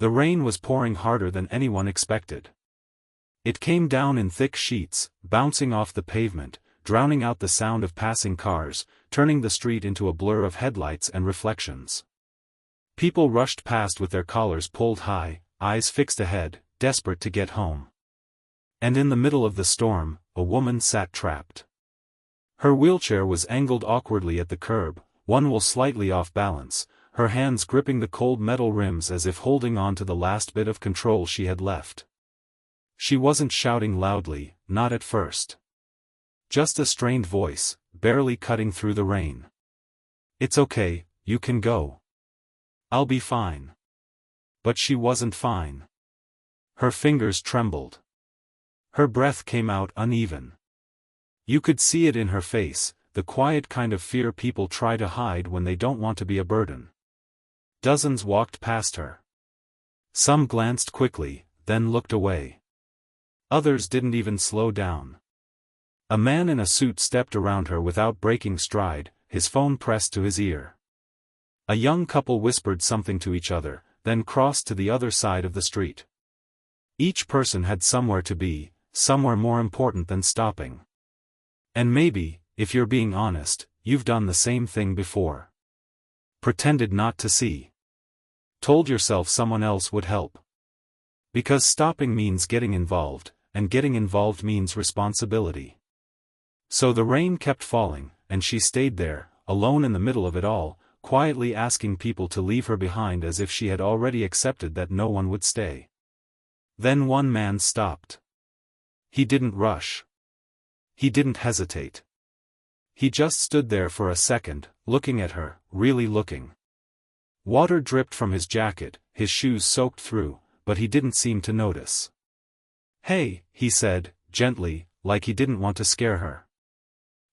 The rain was pouring harder than anyone expected. It came down in thick sheets, bouncing off the pavement, drowning out the sound of passing cars, turning the street into a blur of headlights and reflections. People rushed past with their collars pulled high, eyes fixed ahead, desperate to get home. And in the middle of the storm, a woman sat trapped. Her wheelchair was angled awkwardly at the curb, one wheel slightly off balance, her hands gripping the cold metal rims as if holding on to the last bit of control she had left. She wasn't shouting loudly, not at first. Just a strained voice, barely cutting through the rain. "It's okay, you can go. I'll be fine." But she wasn't fine. Her fingers trembled. Her breath came out uneven. You could see it in her face, the quiet kind of fear people try to hide when they don't want to be a burden. Dozens walked past her. Some glanced quickly, then looked away. Others didn't even slow down. A man in a suit stepped around her without breaking stride, his phone pressed to his ear. A young couple whispered something to each other, then crossed to the other side of the street. Each person had somewhere to be, somewhere more important than stopping. And maybe, if you're being honest, you've done the same thing before. Pretended not to see. Told yourself someone else would help. Because stopping means getting involved, and getting involved means responsibility. So the rain kept falling, and she stayed there, alone in the middle of it all, quietly asking people to leave her behind as if she had already accepted that no one would stay. Then one man stopped. He didn't rush. He didn't hesitate. He just stood there for a second, looking at her, really looking. Water dripped from his jacket, his shoes soaked through, but he didn't seem to notice. "Hey," he said, gently, like he didn't want to scare her.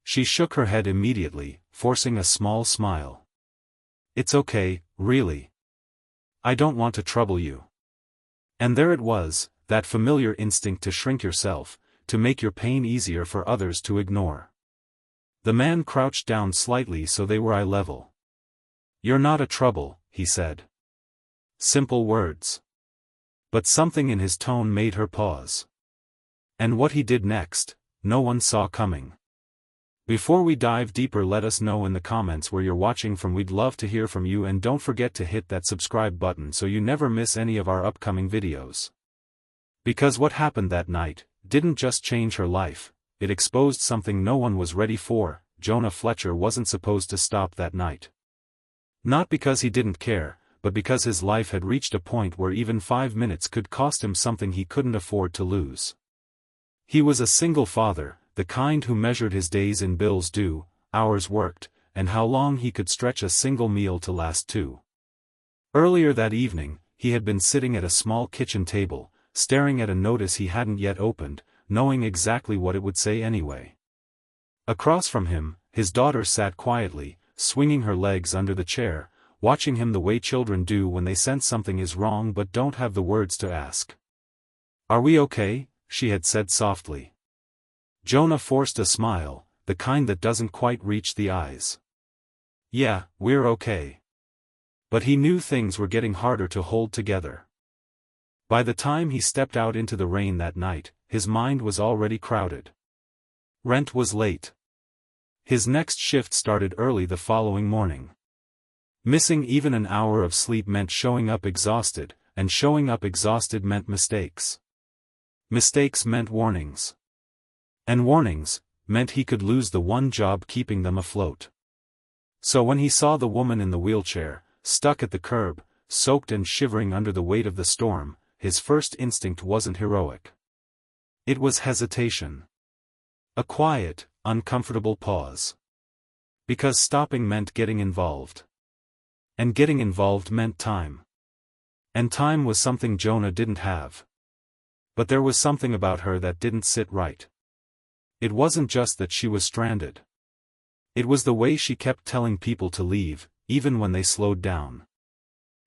She shook her head immediately, forcing a small smile. "It's okay, really. I don't want to trouble you." And there it was, that familiar instinct to shrink yourself, to make your pain easier for others to ignore. The man crouched down slightly so they were eye level. "You're not a trouble," he said. Simple words. But something in his tone made her pause. And what he did next, no one saw coming. Before we dive deeper, let us know in the comments where you're watching from. We'd love to hear from you, and don't forget to hit that subscribe button so you never miss any of our upcoming videos. Because what happened that night didn't just change her life, it exposed something no one was ready for. Jonah Fletcher wasn't supposed to stop that night. Not because he didn't care, but because his life had reached a point where even 5 minutes could cost him something he couldn't afford to lose. He was a single father, the kind who measured his days in bills due, hours worked, and how long he could stretch a single meal to last too. Earlier that evening, he had been sitting at a small kitchen table, staring at a notice he hadn't yet opened, knowing exactly what it would say anyway. Across from him, his daughter sat quietly, swinging her legs under the chair, watching him the way children do when they sense something is wrong but don't have the words to ask. "Are we okay?" she had said softly. Jonah forced a smile, the kind that doesn't quite reach the eyes. "Yeah, we're okay." But he knew things were getting harder to hold together. By the time he stepped out into the rain that night, his mind was already crowded. Rent was late. His next shift started early the following morning. Missing even an hour of sleep meant showing up exhausted, and showing up exhausted meant mistakes. Mistakes meant warnings. And warnings meant he could lose the one job keeping them afloat. So when he saw the woman in the wheelchair, stuck at the curb, soaked and shivering under the weight of the storm, his first instinct wasn't heroic. It was hesitation. A quiet, uncomfortable pause. Because stopping meant getting involved. And getting involved meant time. And time was something Jonah didn't have. But there was something about her that didn't sit right. It wasn't just that she was stranded. It was the way she kept telling people to leave, even when they slowed down.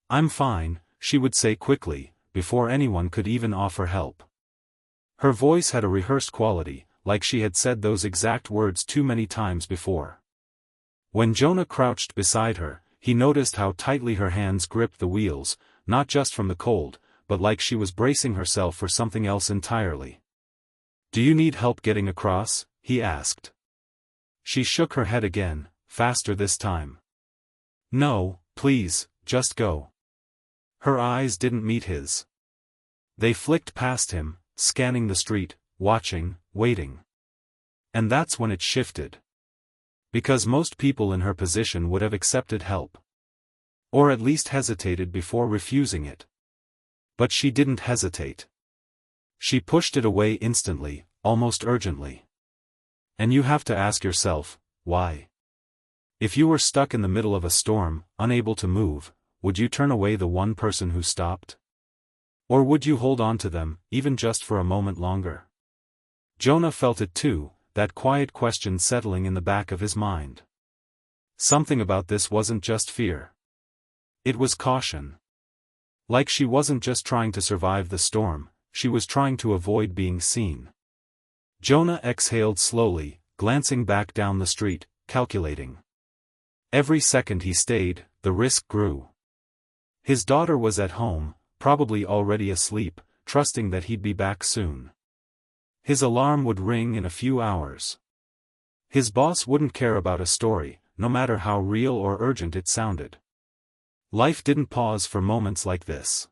"I'm fine," she would say quickly, before anyone could even offer help. Her voice had a rehearsed quality, like she had said those exact words too many times before. When Jonah crouched beside her, he noticed how tightly her hands gripped the wheels, not just from the cold, but like she was bracing herself for something else entirely. "Do you need help getting across?" he asked. She shook her head again, faster this time. "No, please, just go." Her eyes didn't meet his. They flicked past him, scanning the street, watching, waiting. And that's when it shifted. Because most people in her position would have accepted help. Or at least hesitated before refusing it. But she didn't hesitate. She pushed it away instantly, almost urgently. And you have to ask yourself, why? If you were stuck in the middle of a storm, unable to move, would you turn away the one person who stopped? Or would you hold on to them, even just for a moment longer? Jonah felt it too, that quiet question settling in the back of his mind. Something about this wasn't just fear. It was caution. Like she wasn't just trying to survive the storm, she was trying to avoid being seen. Jonah exhaled slowly, glancing back down the street, calculating. Every second he stayed, the risk grew. His daughter was at home, probably already asleep, trusting that he'd be back soon. His alarm would ring in a few hours. His boss wouldn't care about a story, no matter how real or urgent it sounded. Life didn't pause for moments like this.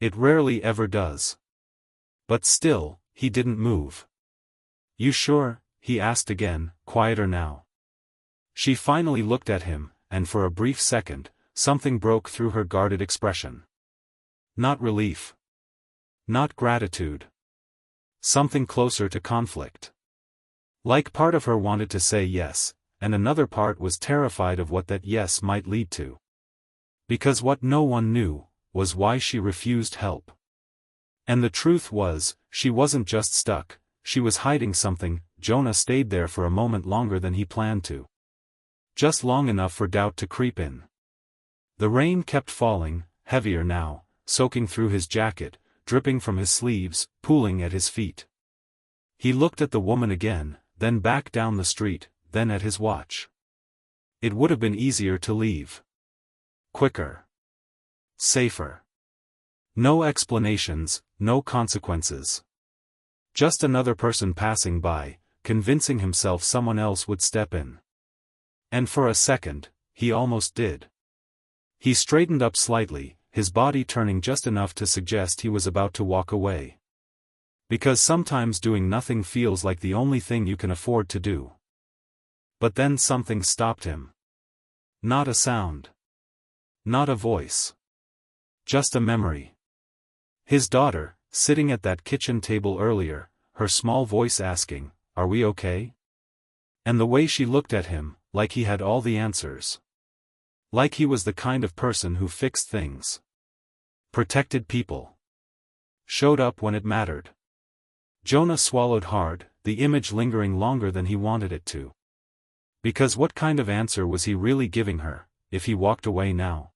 It rarely ever does. But still, he didn't move. "You sure?" he asked again, quieter now. She finally looked at him, and for a brief second, something broke through her guarded expression. Not relief. Not gratitude. Something closer to conflict. Like part of her wanted to say yes, and another part was terrified of what that yes might lead to. Because what no one knew, was why she refused help. And the truth was, she wasn't just stuck, she was hiding something. Jonah stayed there for a moment longer than he planned to. Just long enough for doubt to creep in. The rain kept falling, heavier now, soaking through his jacket, dripping from his sleeves, pooling at his feet. He looked at the woman again, then back down the street, then at his watch. It would have been easier to leave. Quicker. Safer. No explanations, no consequences. Just another person passing by, convincing himself someone else would step in. And for a second, he almost did. He straightened up slightly, his body turning just enough to suggest he was about to walk away. Because sometimes doing nothing feels like the only thing you can afford to do. But then something stopped him. Not a sound. Not a voice. Just a memory. His daughter, sitting at that kitchen table earlier, her small voice asking, "Are we okay?" And the way she looked at him, like he had all the answers. Like he was the kind of person who fixed things. Protected people. Showed up when it mattered. Jonah swallowed hard, the image lingering longer than he wanted it to. Because what kind of answer was he really giving her, if he walked away now?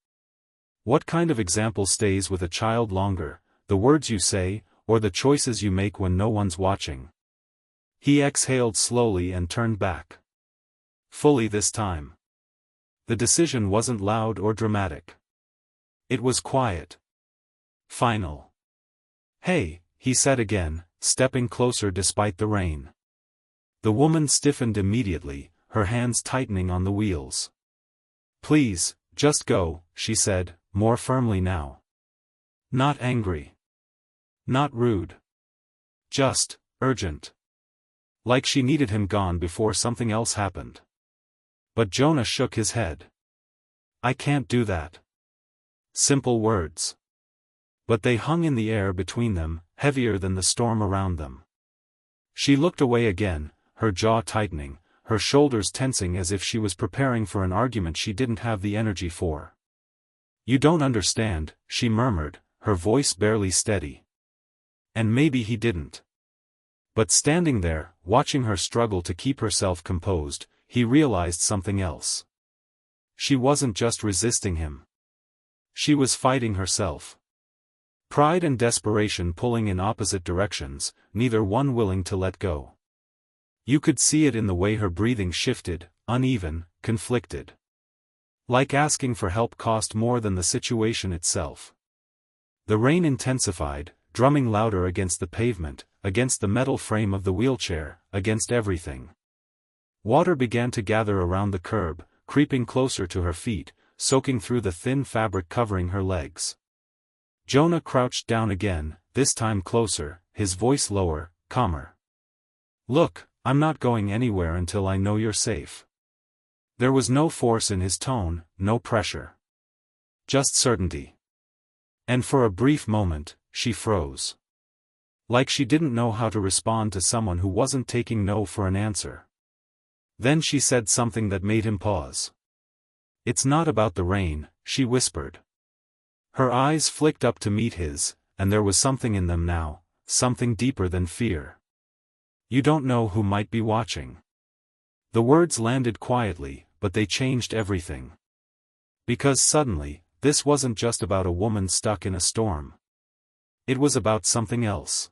What kind of example stays with a child longer, the words you say, or the choices you make when no one's watching? He exhaled slowly and turned back. Fully this time. The decision wasn't loud or dramatic. It was quiet. Final. "Hey," he said again, stepping closer despite the rain. The woman stiffened immediately, her hands tightening on the wheels. "Please, just go," she said, more firmly now. Not angry. Not rude. Just, urgent. Like she needed him gone before something else happened. But Jonah shook his head. "I can't do that." Simple words. But they hung in the air between them, heavier than the storm around them. She looked away again, her jaw tightening, her shoulders tensing as if she was preparing for an argument she didn't have the energy for. "You don't understand," she murmured, her voice barely steady. And maybe he didn't. But standing there, watching her struggle to keep herself composed, he realized something else. She wasn't just resisting him. She was fighting herself. Pride and desperation pulling in opposite directions, neither one willing to let go. You could see it in the way her breathing shifted, uneven, conflicted. Like asking for help cost more than the situation itself. The rain intensified, drumming louder against the pavement, against the metal frame of the wheelchair, against everything. Water began to gather around the curb, creeping closer to her feet, soaking through the thin fabric covering her legs. Jonah crouched down again, this time closer, his voice lower, calmer. "Look, I'm not going anywhere until I know you're safe." There was no force in his tone, no pressure. Just certainty. And for a brief moment, she froze. Like she didn't know how to respond to someone who wasn't taking no for an answer. Then she said something that made him pause. "It's not about the rain," she whispered. Her eyes flicked up to meet his, and there was something in them now, something deeper than fear. "You don't know who might be watching." The words landed quietly, but they changed everything. Because suddenly, this wasn't just about a woman stuck in a storm. It was about something else.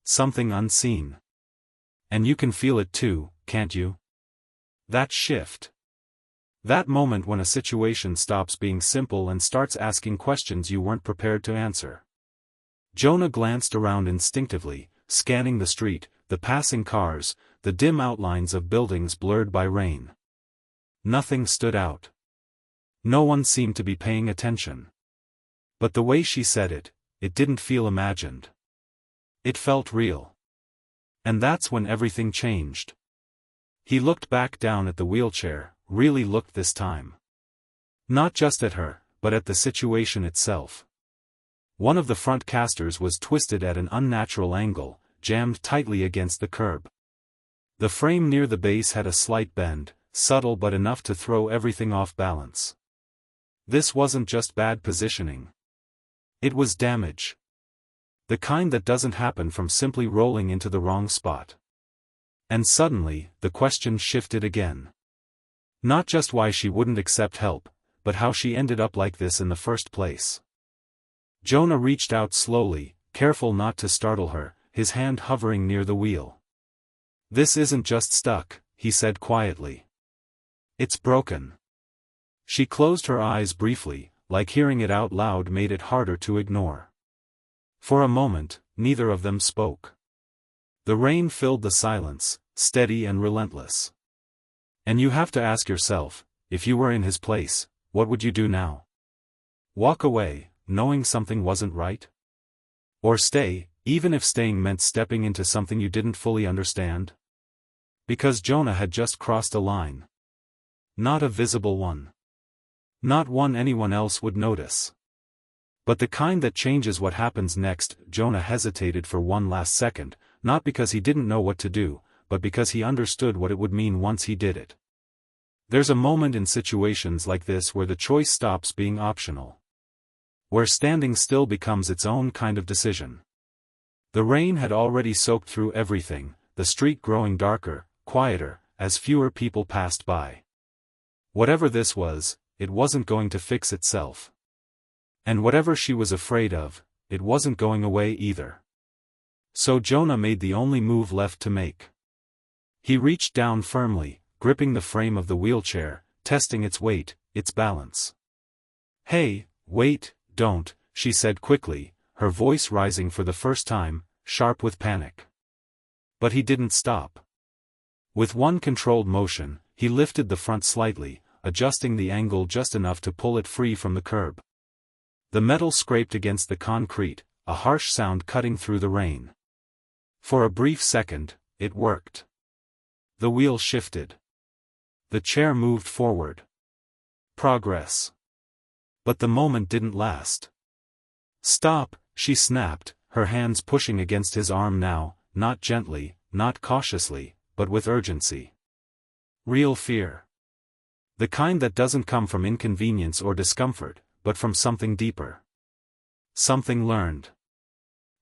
Something unseen. And you can feel it too, can't you? That shift. That moment when a situation stops being simple and starts asking questions you weren't prepared to answer. Jonah glanced around instinctively, scanning the street, the passing cars, the dim outlines of buildings blurred by rain. Nothing stood out. No one seemed to be paying attention. But the way she said it, it didn't feel imagined. It felt real. And that's when everything changed. He looked back down at the wheelchair, really looked this time. Not just at her, but at the situation itself. One of the front casters was twisted at an unnatural angle, jammed tightly against the curb. The frame near the base had a slight bend, subtle but enough to throw everything off balance. This wasn't just bad positioning. It was damage. The kind that doesn't happen from simply rolling into the wrong spot. And suddenly, the question shifted again. Not just why she wouldn't accept help, but how she ended up like this in the first place. Jonah reached out slowly, careful not to startle her, his hand hovering near the wheel. "This isn't just stuck," he said quietly. "It's broken." She closed her eyes briefly, like hearing it out loud made it harder to ignore. For a moment, neither of them spoke. The rain filled the silence, steady and relentless. And you have to ask yourself, if you were in his place, what would you do now? Walk away, knowing something wasn't right? Or stay, even if staying meant stepping into something you didn't fully understand? Because Jonah had just crossed a line. Not a visible one. Not one anyone else would notice. But the kind that changes what happens next. Jonah hesitated for one last second, not because he didn't know what to do, but because he understood what it would mean once he did it. There's a moment in situations like this where the choice stops being optional. Where standing still becomes its own kind of decision. The rain had already soaked through everything, the street growing darker, quieter, as fewer people passed by. Whatever this was, it wasn't going to fix itself. And whatever she was afraid of, it wasn't going away either. So Jonah made the only move left to make. He reached down firmly, gripping the frame of the wheelchair, testing its weight, its balance. "Hey, wait, don't," she said quickly, her voice rising for the first time, sharp with panic. But he didn't stop. With one controlled motion, he lifted the front slightly, adjusting the angle just enough to pull it free from the curb. The metal scraped against the concrete, a harsh sound cutting through the rain. For a brief second, it worked. The wheel shifted. The chair moved forward. Progress. But the moment didn't last. "Stop," she snapped, her hands pushing against his arm now, not gently, not cautiously, but with urgency. Real fear. The kind that doesn't come from inconvenience or discomfort, but from something deeper. Something learned.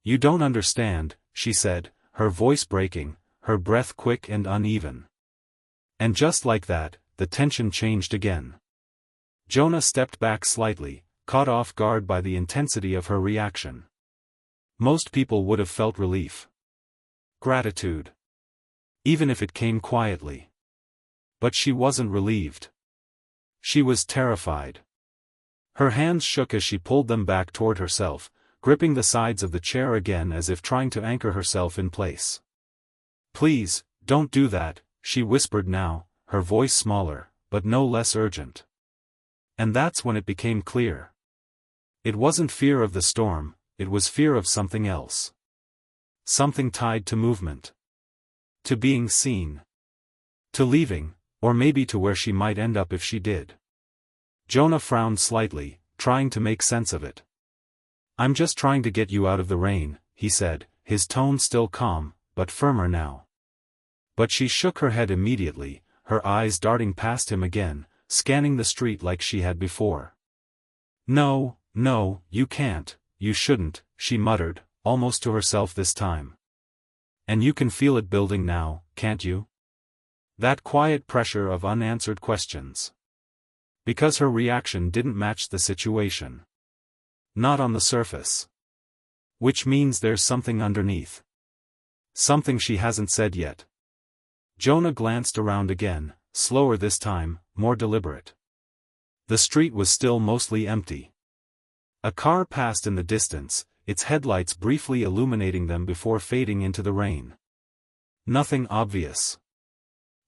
"You don't understand," she said, her voice breaking, her breath quick and uneven. And just like that, the tension changed again. Jonah stepped back slightly, caught off guard by the intensity of her reaction. Most people would have felt relief. Gratitude. Even if it came quietly. But she wasn't relieved. She was terrified. Her hands shook as she pulled them back toward herself, gripping the sides of the chair again as if trying to anchor herself in place. "Please, don't do that," she whispered now, her voice smaller, but no less urgent. And that's when it became clear. It wasn't fear of the storm, it was fear of something else. Something tied to movement. To being seen. To leaving, or maybe to where she might end up if she did. Jonah frowned slightly, trying to make sense of it. "I'm just trying to get you out of the rain," he said, his tone still calm, but firmer now. But she shook her head immediately, her eyes darting past him again, scanning the street like she had before. "No, no, you can't, you shouldn't," she muttered, almost to herself this time. "And you can feel it building now, can't you?" That quiet pressure of unanswered questions. Because her reaction didn't match the situation. Not on the surface. Which means there's something underneath. Something she hasn't said yet. Jonah glanced around again, slower this time, more deliberate. The street was still mostly empty. A car passed in the distance, its headlights briefly illuminating them before fading into the rain. Nothing obvious.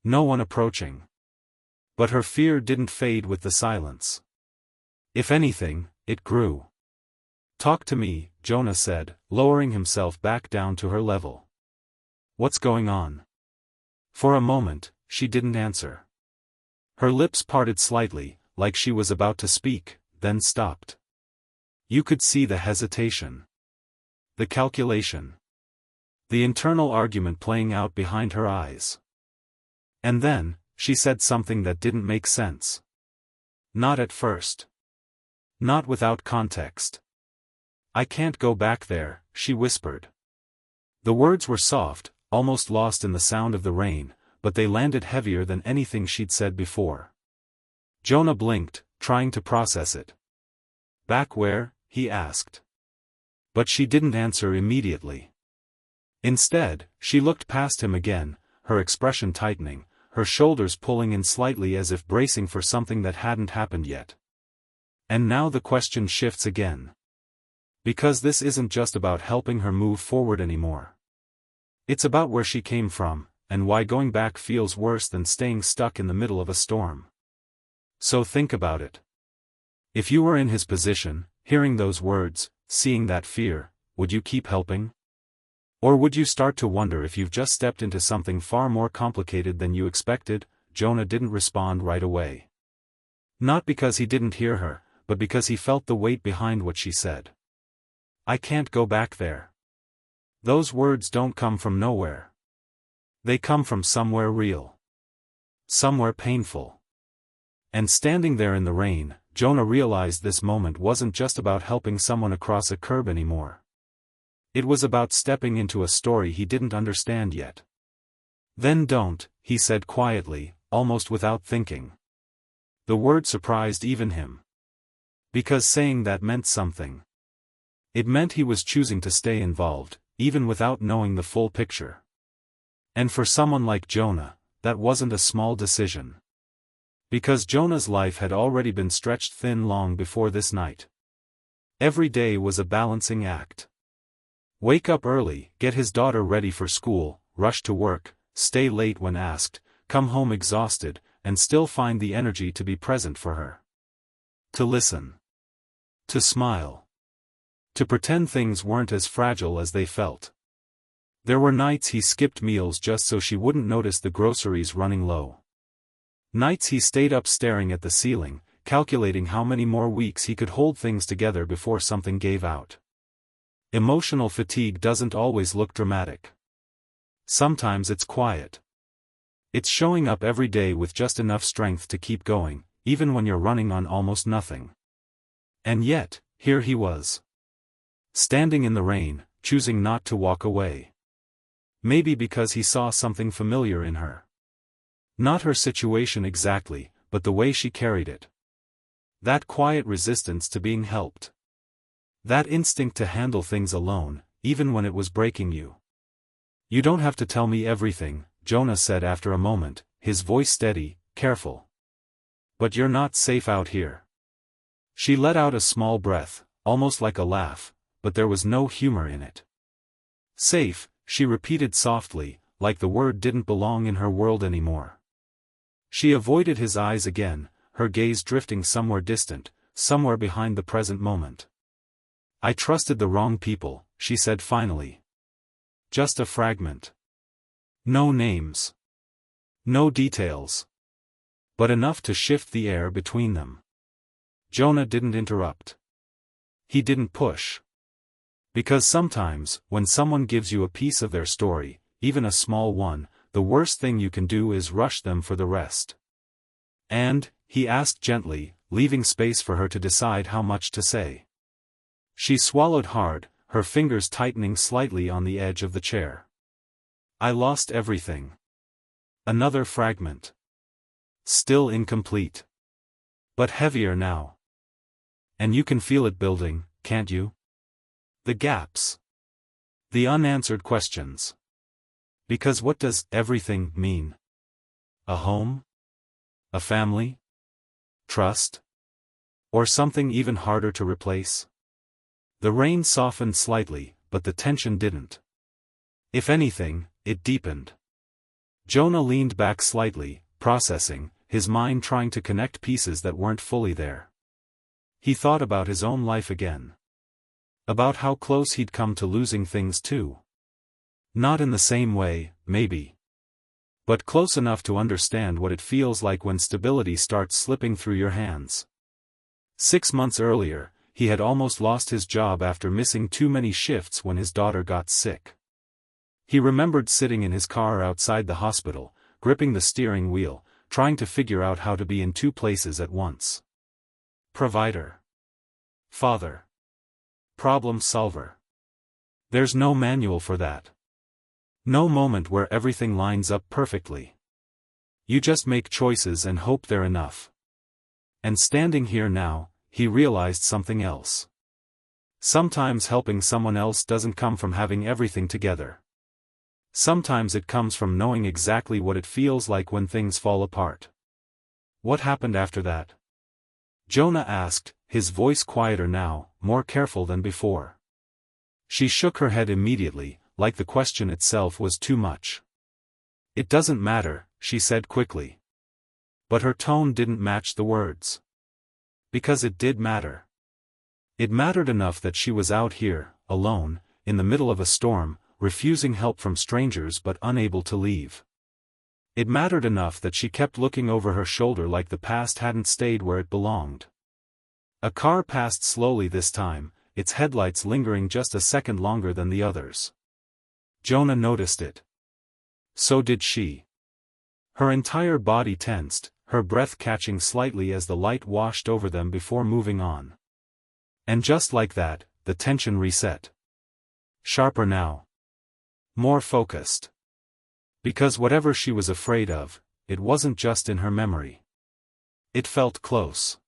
No one approaching. But her fear didn't fade with the silence. If anything, it grew. "Talk to me," Jonah said, lowering himself back down to her level. "What's going on?" For a moment, she didn't answer. Her lips parted slightly, like she was about to speak, then stopped. You could see the hesitation. The calculation. The internal argument playing out behind her eyes. And then, she said something that didn't make sense. Not at first. Not without context. "I can't go back there," she whispered. The words were soft, almost lost in the sound of the rain, but they landed heavier than anything she'd said before. Jonah blinked, trying to process it. "Back where?" he asked. But she didn't answer immediately. Instead, she looked past him again, her expression tightening, her shoulders pulling in slightly as if bracing for something that hadn't happened yet. And now the question shifts again. Because this isn't just about helping her move forward anymore. It's about where she came from, and why going back feels worse than staying stuck in the middle of a storm. So think about it. If you were in his position, hearing those words, seeing that fear, would you keep helping? Or would you start to wonder if you've just stepped into something far more complicated than you expected? Jonah didn't respond right away. Not because he didn't hear her, but because he felt the weight behind what she said. "I can't go back there." Those words don't come from nowhere. They come from somewhere real. Somewhere painful. And standing there in the rain, Jonah realized this moment wasn't just about helping someone across a curb anymore. It was about stepping into a story he didn't understand yet. "Then don't," he said quietly, almost without thinking. The word surprised even him. Because saying that meant something. It meant he was choosing to stay involved, even without knowing the full picture. And for someone like Jonah, that wasn't a small decision. Because Jonah's life had already been stretched thin long before this night. Every day was a balancing act. Wake up early, get his daughter ready for school, rush to work, stay late when asked, come home exhausted, and still find the energy to be present for her. To listen. To smile. To pretend things weren't as fragile as they felt. There were nights he skipped meals just so she wouldn't notice the groceries running low. Nights he stayed up staring at the ceiling, calculating how many more weeks he could hold things together before something gave out. Emotional fatigue doesn't always look dramatic. Sometimes it's quiet. It's showing up every day with just enough strength to keep going, even when you're running on almost nothing. And yet, here he was. Standing in the rain, choosing not to walk away. Maybe because he saw something familiar in her. Not her situation exactly, but the way she carried it. That quiet resistance to being helped. That instinct to handle things alone, even when it was breaking you. "You don't have to tell me everything," Jonah said after a moment, his voice steady, careful. But you're not safe out here. She let out a small breath, almost like a laugh, but there was no humor in it. Safe, she repeated softly, like the word didn't belong in her world anymore. She avoided his eyes again, her gaze drifting somewhere distant, somewhere behind the present moment. I trusted the wrong people, she said finally. Just a fragment. No names. No details. But enough to shift the air between them. Jonah didn't interrupt. He didn't push. Because sometimes, when someone gives you a piece of their story, even a small one, the worst thing you can do is rush them for the rest. And, he asked gently, leaving space for her to decide how much to say. She swallowed hard, her fingers tightening slightly on the edge of the chair. I lost everything. Another fragment. Still incomplete. But heavier now. And you can feel it building, can't you? The gaps. The unanswered questions. Because what does everything mean? A home? A family? Trust? Or something even harder to replace? The rain softened slightly, but the tension didn't. If anything, it deepened. Jonah leaned back slightly, processing, his mind trying to connect pieces that weren't fully there. He thought about his own life again. About how close he'd come to losing things too. Not in the same way, maybe. But close enough to understand what it feels like when stability starts slipping through your hands. 6 months earlier, he had almost lost his job after missing too many shifts when his daughter got sick. He remembered sitting in his car outside the hospital, gripping the steering wheel, trying to figure out how to be in 2 places at once. Provider. Father. Problem solver. There's no manual for that. No moment where everything lines up perfectly. You just make choices and hope they're enough. And standing here now, he realized something else. Sometimes helping someone else doesn't come from having everything together. Sometimes it comes from knowing exactly what it feels like when things fall apart. What happened after that? Jonah asked, his voice quieter now, more careful than before. She shook her head immediately, like the question itself was too much. It doesn't matter, she said quickly. But her tone didn't match the words. Because it did matter. It mattered enough that she was out here, alone, in the middle of a storm, refusing help from strangers but unable to leave. It mattered enough that she kept looking over her shoulder like the past hadn't stayed where it belonged. A car passed slowly this time, its headlights lingering just a second longer than the others. Jonah noticed it. So did she. Her entire body tensed, her breath catching slightly as the light washed over them before moving on. And just like that, the tension reset. Sharper now. More focused. Because whatever she was afraid of, it wasn't just in her memory. It felt close.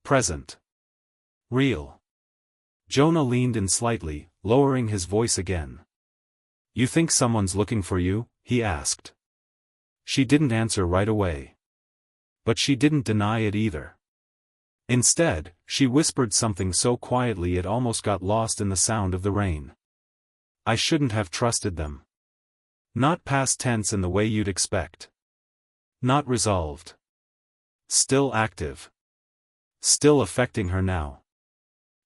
Present. Real. Jonah leaned in slightly, lowering his voice again. You think someone's looking for you? He asked. She didn't answer right away. But she didn't deny it either. Instead, she whispered something so quietly it almost got lost in the sound of the rain. I shouldn't have trusted them. Not past tense in the way you'd expect. Not resolved. Still active. Still affecting her now.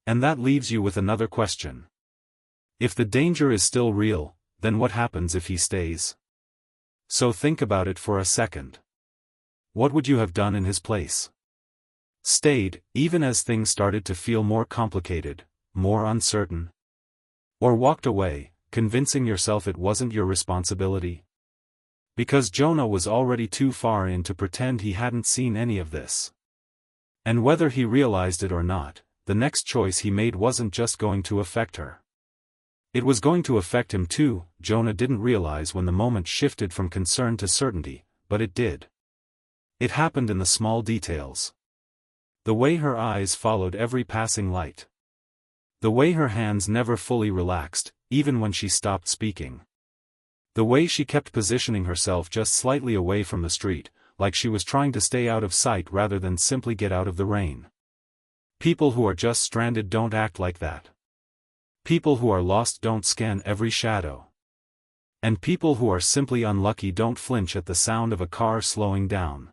And that leaves you with another question. If the danger is still real, then what happens if he stays? So think about it for a second. What would you have done in his place? Stayed, even as things started to feel more complicated, more uncertain? Or walked away, convincing yourself it wasn't your responsibility? Because Jonah was already too far in to pretend he hadn't seen any of this. And whether he realized it or not, the next choice he made wasn't just going to affect her. It was going to affect him too. Jonah didn't realize when the moment shifted from concern to certainty, but it did. It happened in the small details. The way her eyes followed every passing light. The way her hands never fully relaxed, even when she stopped speaking. The way she kept positioning herself just slightly away from the street, like she was trying to stay out of sight rather than simply get out of the rain. People who are just stranded don't act like that. People who are lost don't scan every shadow. And people who are simply unlucky don't flinch at the sound of a car slowing down.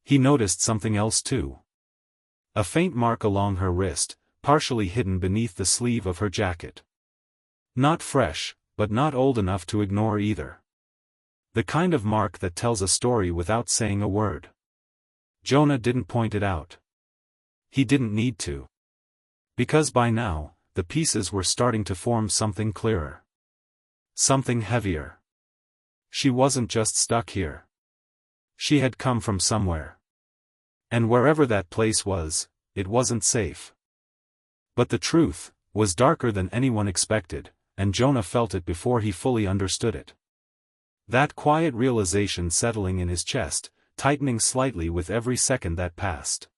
He noticed something else too. A faint mark along her wrist, partially hidden beneath the sleeve of her jacket. Not fresh, but not old enough to ignore either. The kind of mark that tells a story without saying a word. Jonah didn't point it out. He didn't need to. Because by now, the pieces were starting to form something clearer. Something heavier. She wasn't just stuck here. She had come from somewhere. And wherever that place was, it wasn't safe. But the truth was darker than anyone expected, and Jonah felt it before he fully understood it. That quiet realization settling in his chest, tightening slightly with every second that passed.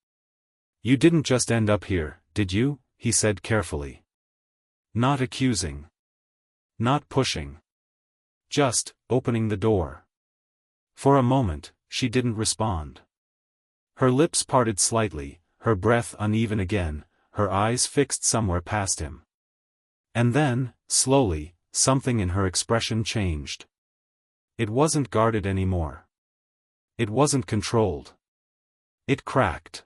"You didn't just end up here, did you?" he said carefully. Not accusing. Not pushing. Just opening the door. For a moment, she didn't respond. Her lips parted slightly, her breath uneven again, her eyes fixed somewhere past him. And then, slowly, something in her expression changed. It wasn't guarded anymore. It wasn't controlled. It cracked.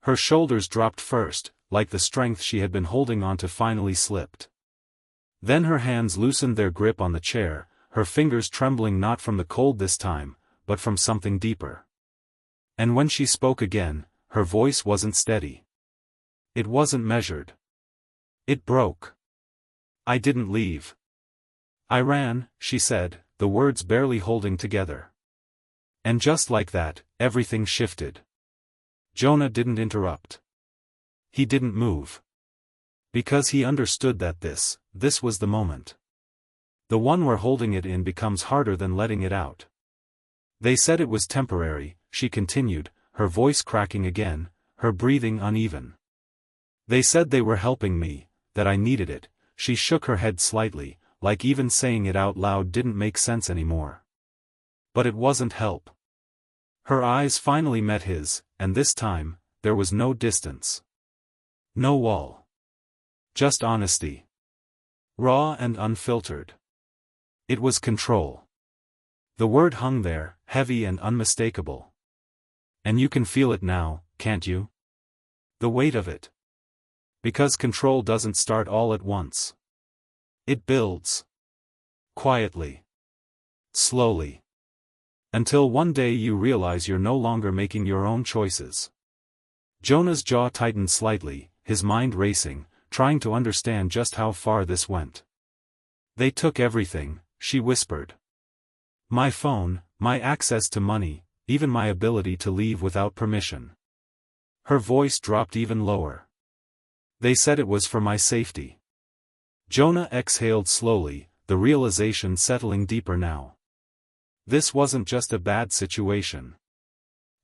Her shoulders dropped first, like the strength she had been holding onto finally slipped. Then her hands loosened their grip on the chair, her fingers trembling not from the cold this time, but from something deeper. And when she spoke again, her voice wasn't steady. It wasn't measured. It broke. "I didn't leave. I ran," she said, the words barely holding together. And just like that, everything shifted. Jonah didn't interrupt. He didn't move. Because he understood that this was the moment. The one where holding it in becomes harder than letting it out. "They said it was temporary," she continued, her voice cracking again, her breathing uneven. "They said they were helping me, that I needed it." She shook her head slightly, like even saying it out loud didn't make sense anymore. But it wasn't help. Her eyes finally met his, and this time, there was no distance. No wall. Just honesty. Raw and unfiltered. It was control. The word hung there, heavy and unmistakable. And you can feel it now, can't you? The weight of it. Because control doesn't start all at once. It builds. Quietly. Slowly. Until one day you realize you're no longer making your own choices. Jonah's jaw tightened slightly, his mind racing, trying to understand just how far this went. "They took everything," she whispered. "My phone, my access to money, even my ability to leave without permission." Her voice dropped even lower. "They said it was for my safety." Jonah exhaled slowly, the realization settling deeper now. This wasn't just a bad situation.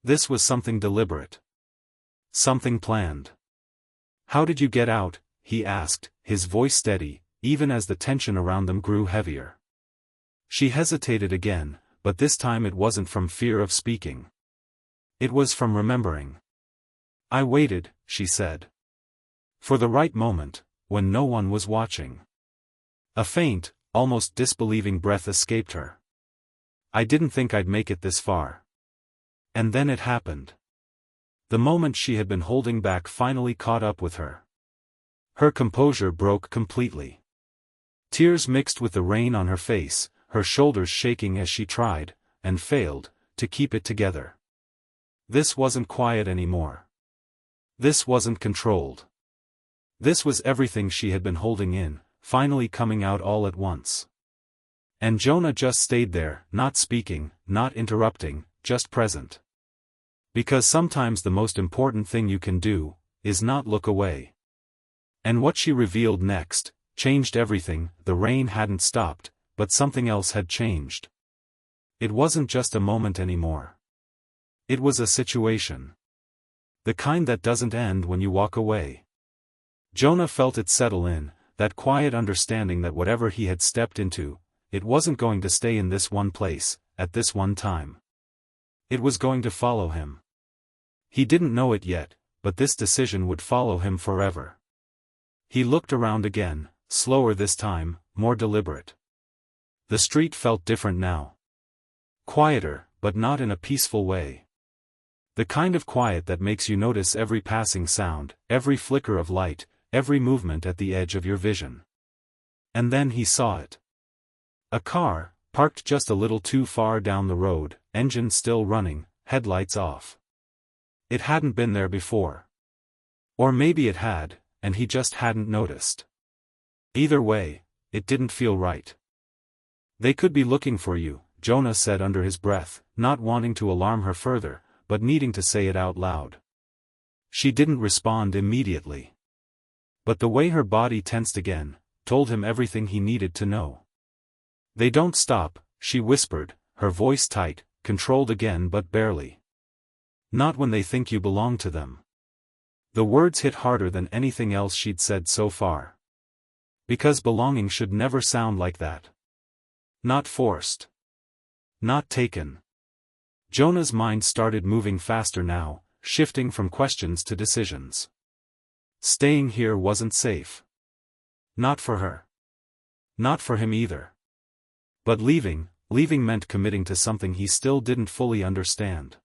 This was something deliberate. Something planned. "How did you get out?" he asked, his voice steady, even as the tension around them grew heavier. She hesitated again, but this time it wasn't from fear of speaking. It was from remembering. "I waited," she said. "For the right moment, when no one was watching." A faint, almost disbelieving breath escaped her. "I didn't think I'd make it this far." And then it happened. The moment she had been holding back finally caught up with her. Her composure broke completely. Tears mixed with the rain on her face, her shoulders shaking as she tried, and failed, to keep it together. This wasn't quiet anymore. This wasn't controlled. This was everything she had been holding in, finally coming out all at once. And Jonah just stayed there, not speaking, not interrupting, just present. Because sometimes the most important thing you can do, is not look away. And what she revealed next, changed everything. The rain hadn't stopped, but something else had changed. It wasn't just a moment anymore. It was a situation. The kind that doesn't end when you walk away. Jonah felt it settle in, that quiet understanding that whatever he had stepped into, it wasn't going to stay in this one place, at this one time. It was going to follow him. He didn't know it yet, but this decision would follow him forever. He looked around again, slower this time, more deliberate. The street felt different now. Quieter, but not in a peaceful way. The kind of quiet that makes you notice every passing sound, every flicker of light, every movement at the edge of your vision. And then he saw it. A car, parked just a little too far down the road, engine still running, headlights off. It hadn't been there before. Or maybe it had, and he just hadn't noticed. Either way, it didn't feel right. "They could be looking for you," Jonah said under his breath, not wanting to alarm her further, but needing to say it out loud. She didn't respond immediately. But the way her body tensed again, told him everything he needed to know. "They don't stop," she whispered, her voice tight, controlled again but barely. "Not when they think you belong to them." The words hit harder than anything else she'd said so far. Because belonging should never sound like that. Not forced. Not taken. Jonah's mind started moving faster now, shifting from questions to decisions. Staying here wasn't safe. Not for her. Not for him either. But leaving meant committing to something he still didn't fully understand.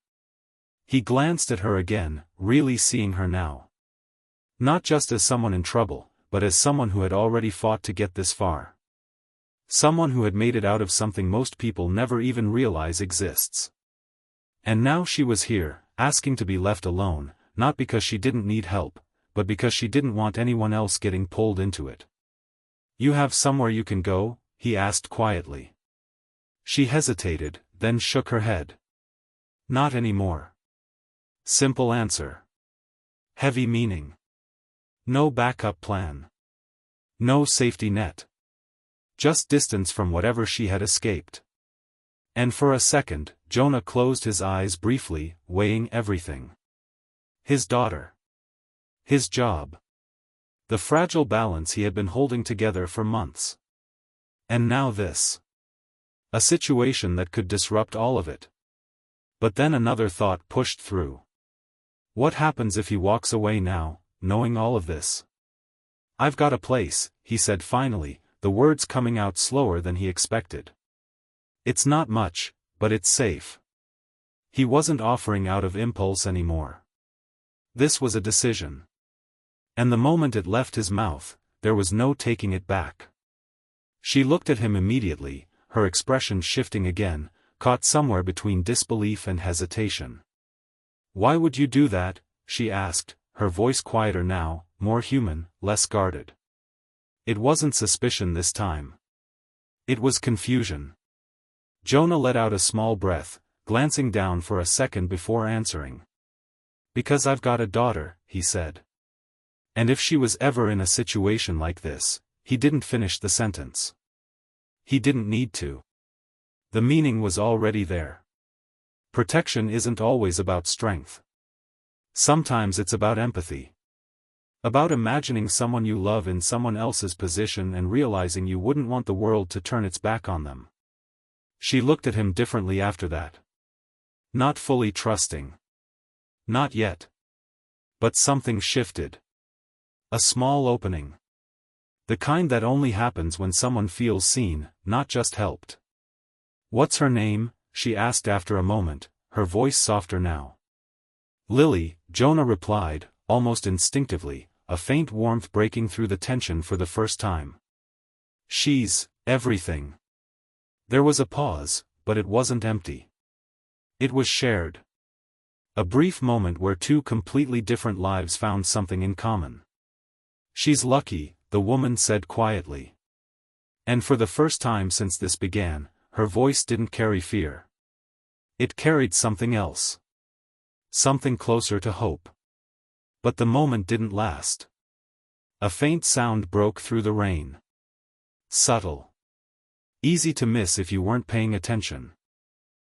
He glanced at her again, really seeing her now. Not just as someone in trouble, but as someone who had already fought to get this far. Someone who had made it out of something most people never even realize exists. And now she was here, asking to be left alone, not because she didn't need help, but because she didn't want anyone else getting pulled into it. "You have somewhere you can go?" he asked quietly. She hesitated, then shook her head. "Not anymore." Simple answer. Heavy meaning. No backup plan. No safety net. Just distance from whatever she had escaped. And for a second, Jonah closed his eyes briefly, weighing everything. His daughter. His job. The fragile balance he had been holding together for months. And now this. A situation that could disrupt all of it. But then another thought pushed through. What happens if he walks away now, knowing all of this? "I've got a place," he said finally, the words coming out slower than he expected. "It's not much, but it's safe." He wasn't offering out of impulse anymore. This was a decision. And the moment it left his mouth, there was no taking it back. She looked at him immediately, her expression shifting again, caught somewhere between disbelief and hesitation. "Why would you do that?" she asked, her voice quieter now, more human, less guarded. It wasn't suspicion this time. It was confusion. Jonah let out a small breath, glancing down for a second before answering. "Because I've got a daughter," he said. And if she was ever in a situation like this, he didn't finish the sentence. He didn't need to. The meaning was already there. Protection isn't always about strength. Sometimes it's about empathy. About imagining someone you love in someone else's position and realizing you wouldn't want the world to turn its back on them. She looked at him differently after that. Not fully trusting. Not yet. But something shifted. A small opening. The kind that only happens when someone feels seen, not just helped. "What's her name?" she asked after a moment, her voice softer now. "Lily," Jonah replied, almost instinctively, a faint warmth breaking through the tension for the first time. "She's everything." There was a pause, but it wasn't empty. It was shared. A brief moment where two completely different lives found something in common. "She's lucky," the woman said quietly. And for the first time since this began, her voice didn't carry fear. It carried something else. Something closer to hope. But the moment didn't last. A faint sound broke through the rain. Subtle. Easy to miss if you weren't paying attention.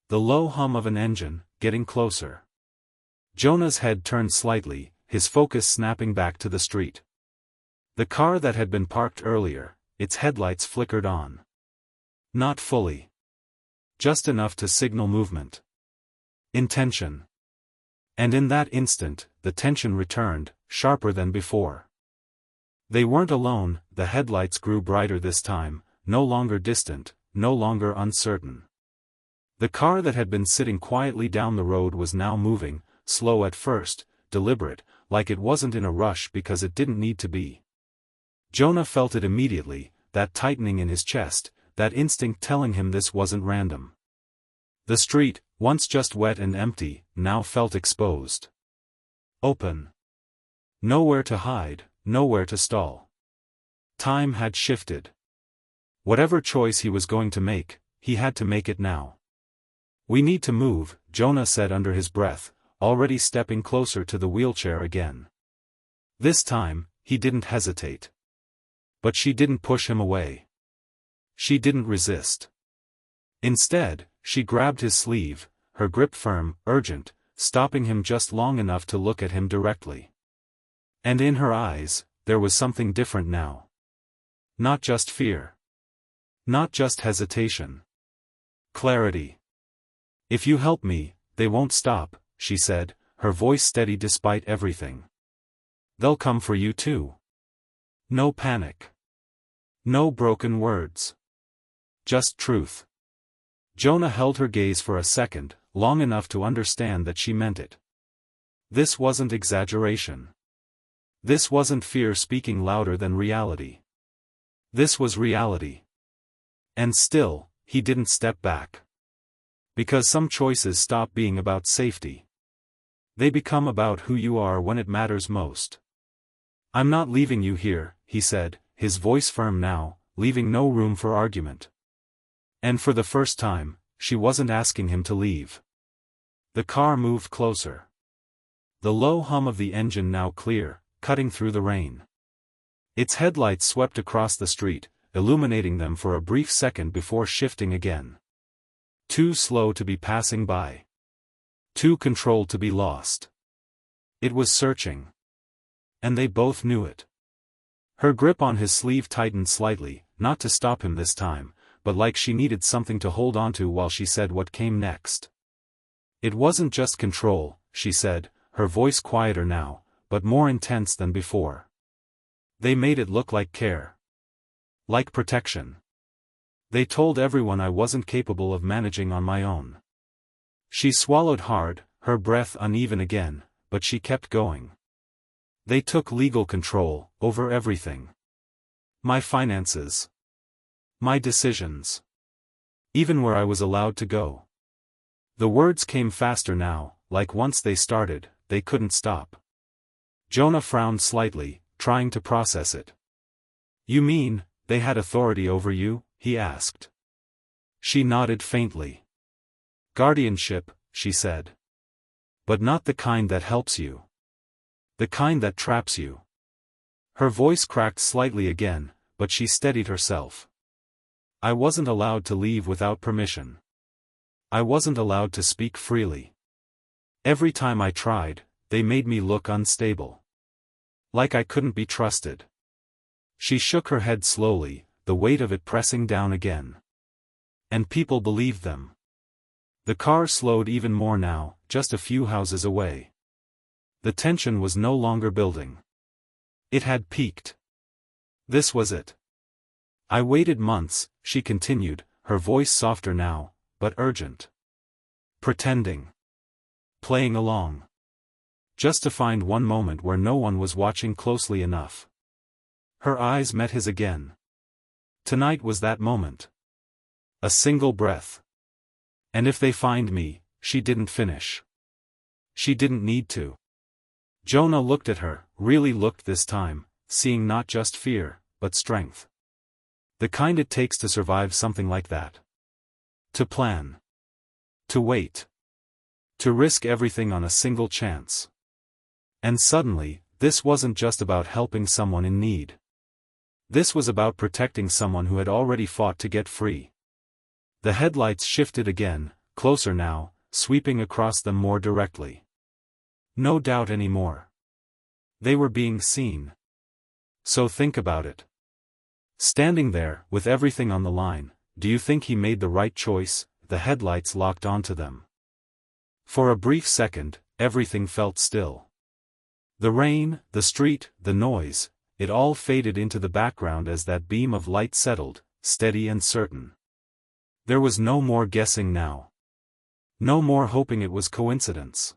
The low hum of an engine, getting closer. Jonah's head turned slightly, his focus snapping back to the street. The car that had been parked earlier, its headlights flickered on. Not fully. Just enough to signal movement. Intention. And in that instant, the tension returned, sharper than before. They weren't alone, the headlights grew brighter this time, no longer distant, no longer uncertain. The car that had been sitting quietly down the road was now moving, slow at first, deliberate, like it wasn't in a rush because it didn't need to be. Jonah felt it immediately, that tightening in his chest, that instinct telling him this wasn't random. The street, once just wet and empty, now felt exposed. Open. Nowhere to hide, nowhere to stall. Time had shifted. Whatever choice he was going to make, he had to make it now. "We need to move," Jonah said under his breath, already stepping closer to the wheelchair again. This time, he didn't hesitate. But she didn't push him away. She didn't resist. Instead, she grabbed his sleeve, her grip firm, urgent, stopping him just long enough to look at him directly. And in her eyes, there was something different now. Not just fear. Not just hesitation. Clarity. "If you help me, they won't stop," she said, her voice steady despite everything. "They'll come for you too." No panic. No broken words. Just truth. Jonah held her gaze for a second, long enough to understand that she meant it. This wasn't exaggeration. This wasn't fear speaking louder than reality. This was reality. And still, he didn't step back. Because some choices stop being about safety. They become about who you are when it matters most. "I'm not leaving you here," he said, his voice firm now, leaving no room for argument. And for the first time, she wasn't asking him to leave. The car moved closer. The low hum of the engine now clear, cutting through the rain. Its headlights swept across the street, illuminating them for a brief second before shifting again. Too slow to be passing by. Too controlled to be lost. It was searching. And they both knew it. Her grip on his sleeve tightened slightly, not to stop him this time, but like she needed something to hold onto while she said what came next. "It wasn't just control," she said, her voice quieter now, but more intense than before. "They made it look like care. Like protection. They told everyone I wasn't capable of managing on my own." She swallowed hard, her breath uneven again, but she kept going. "They took legal control over everything. My finances. My decisions. Even where I was allowed to go." The words came faster now, like once they started, they couldn't stop. Jonah frowned slightly, trying to process it. "You mean, they had authority over you?" he asked. She nodded faintly. "Guardianship," she said. "But not the kind that helps you. The kind that traps you." Her voice cracked slightly again, but she steadied herself. "I wasn't allowed to leave without permission. I wasn't allowed to speak freely. Every time I tried, they made me look unstable. Like I couldn't be trusted." She shook her head slowly, the weight of it pressing down again. "And people believed them." The car slowed even more now, just a few houses away. The tension was no longer building. It had peaked. This was it. "I waited months," she continued, her voice softer now, but urgent. "Pretending. Playing along. Just to find one moment where no one was watching closely enough." Her eyes met his again. Tonight was that moment. A single breath. "And if they find me," she didn't finish. She didn't need to. Jonah looked at her, really looked this time, seeing not just fear, but strength. The kind it takes to survive something like that. To plan. To wait. To risk everything on a single chance. And suddenly, this wasn't just about helping someone in need. This was about protecting someone who had already fought to get free. The headlights shifted again, closer now, sweeping across them more directly. No doubt anymore. They were being seen. So think about it. Standing there, with everything on the line, do you think he made the right choice? The headlights locked onto them. For a brief second, everything felt still. The rain, the street, the noise, it all faded into the background as that beam of light settled, steady and certain. There was no more guessing now. No more hoping it was coincidence.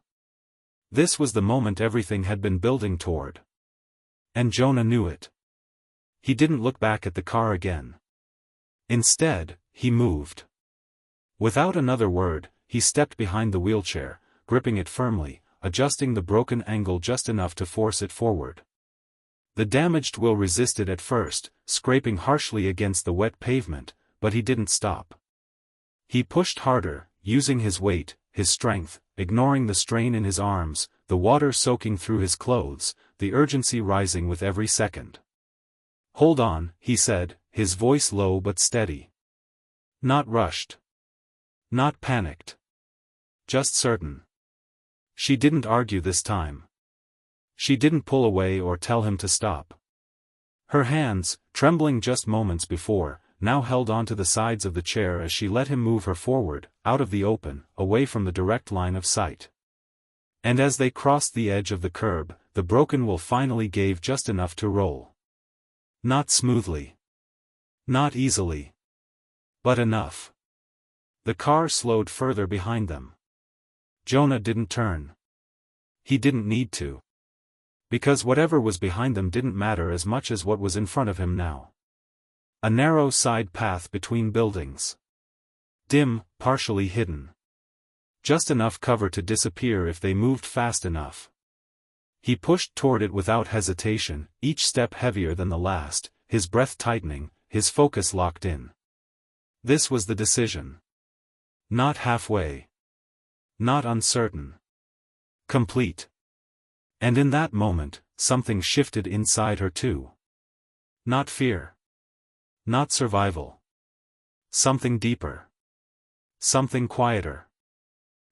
This was the moment everything had been building toward. And Jonah knew it. He didn't look back at the car again. Instead, he moved. Without another word, he stepped behind the wheelchair, gripping it firmly, adjusting the broken angle just enough to force it forward. The damaged wheel resisted at first, scraping harshly against the wet pavement, but he didn't stop. He pushed harder, using his weight, his strength, ignoring the strain in his arms, the water soaking through his clothes, the urgency rising with every second. "Hold on," he said, his voice low but steady. Not rushed. Not panicked. Just certain. She didn't argue this time. She didn't pull away or tell him to stop. Her hands, trembling just moments before, now held onto the sides of the chair as she let him move her forward, out of the open, away from the direct line of sight. And as they crossed the edge of the curb, the broken wheel finally gave just enough to roll. Not smoothly. Not easily. But enough. The car slowed further behind them. Jonah didn't turn. He didn't need to. Because whatever was behind them didn't matter as much as what was in front of him now. A narrow side path between buildings. Dim, partially hidden. Just enough cover to disappear if they moved fast enough. He pushed toward it without hesitation, each step heavier than the last, his breath tightening, his focus locked in. This was the decision. Not halfway. Not uncertain. Complete. And in that moment, something shifted inside her too. Not fear. Not survival. Something deeper. Something quieter.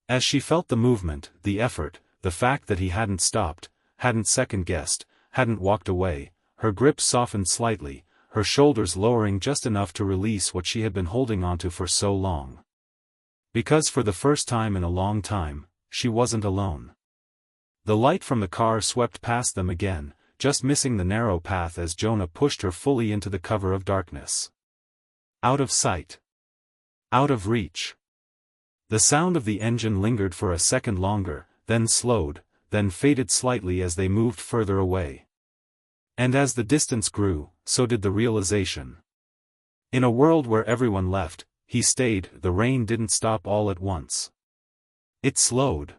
As she felt the movement, the effort, the fact that he hadn't stopped, hadn't second-guessed, hadn't walked away, her grip softened slightly, her shoulders lowering just enough to release what she had been holding onto for so long. Because for the first time in a long time, she wasn't alone. The light from the car swept past them again, just missing the narrow path as Jonah pushed her fully into the cover of darkness. Out of sight. Out of reach. The sound of the engine lingered for a second longer, then slowed, then faded slightly as they moved further away. And as the distance grew, so did the realization. In a world where everyone left, he stayed. The rain didn't stop all at once. It slowed.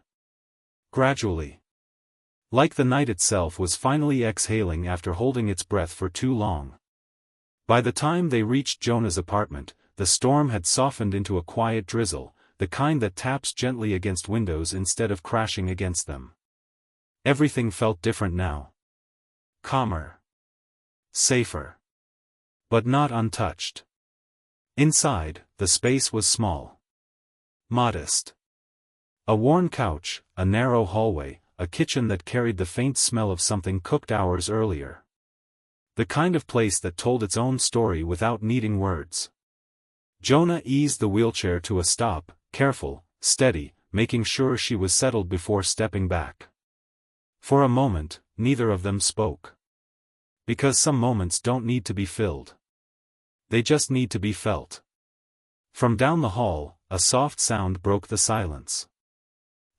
Gradually. Like the night itself was finally exhaling after holding its breath for too long. By the time they reached Jonah's apartment, the storm had softened into a quiet drizzle, the kind that taps gently against windows instead of crashing against them. Everything felt different now. Calmer. Safer. But not untouched. Inside, the space was small. Modest. A worn couch, a narrow hallway, a kitchen that carried the faint smell of something cooked hours earlier. The kind of place that told its own story without needing words. Jonah eased the wheelchair to a stop, careful, steady, making sure she was settled before stepping back. For a moment, neither of them spoke. Because some moments don't need to be filled. They just need to be felt. From down the hall, a soft sound broke the silence.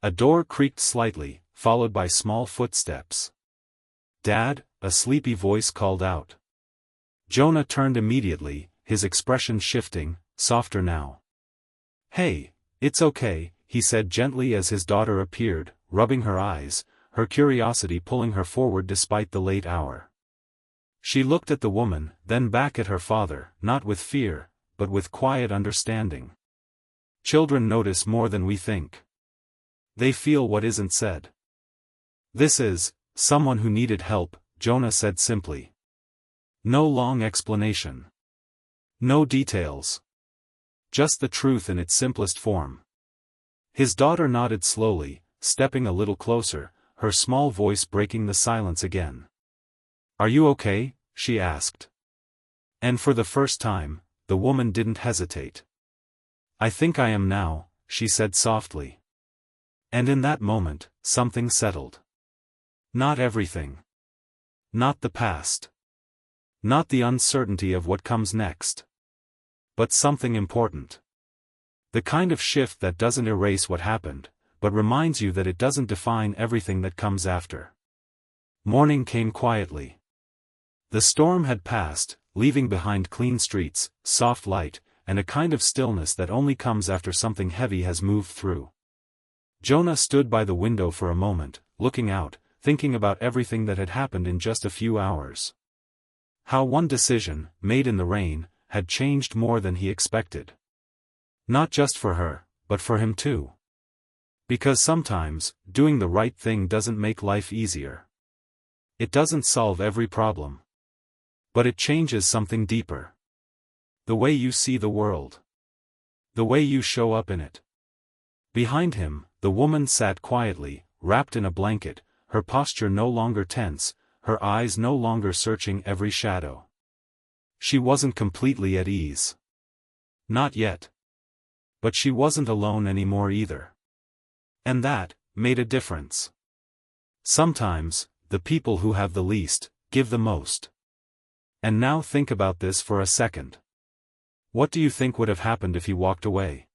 A door creaked slightly, followed by small footsteps. "Dad," a sleepy voice called out. Jonah turned immediately, his expression shifting, softer now. "Hey, it's okay," he said gently as his daughter appeared, rubbing her eyes, her curiosity pulling her forward despite the late hour. She looked at the woman, then back at her father, not with fear, but with quiet understanding. Children notice more than we think. They feel what isn't said. "This is someone who needed help," Jonah said simply. No long explanation. No details. Just the truth in its simplest form. His daughter nodded slowly, stepping a little closer, her small voice breaking the silence again. "Are you okay?" she asked. And for the first time, the woman didn't hesitate. "I think I am now," she said softly. And in that moment, something settled. Not everything. Not the past. Not the uncertainty of what comes next. But something important. The kind of shift that doesn't erase what happened, but reminds you that it doesn't define everything that comes after. Morning came quietly. The storm had passed, leaving behind clean streets, soft light, and a kind of stillness that only comes after something heavy has moved through. Jonah stood by the window for a moment, looking out, thinking about everything that had happened in just a few hours. How one decision, made in the rain, had changed more than he expected. Not just for her, but for him too. Because sometimes, doing the right thing doesn't make life easier. It doesn't solve every problem. But it changes something deeper. The way you see the world. The way you show up in it. Behind him, the woman sat quietly, wrapped in a blanket, her posture no longer tense, her eyes no longer searching every shadow. She wasn't completely at ease. Not yet. But she wasn't alone anymore either. And that made a difference. Sometimes, the people who have the least, give the most. And now think about this for a second. What do you think would have happened if he walked away?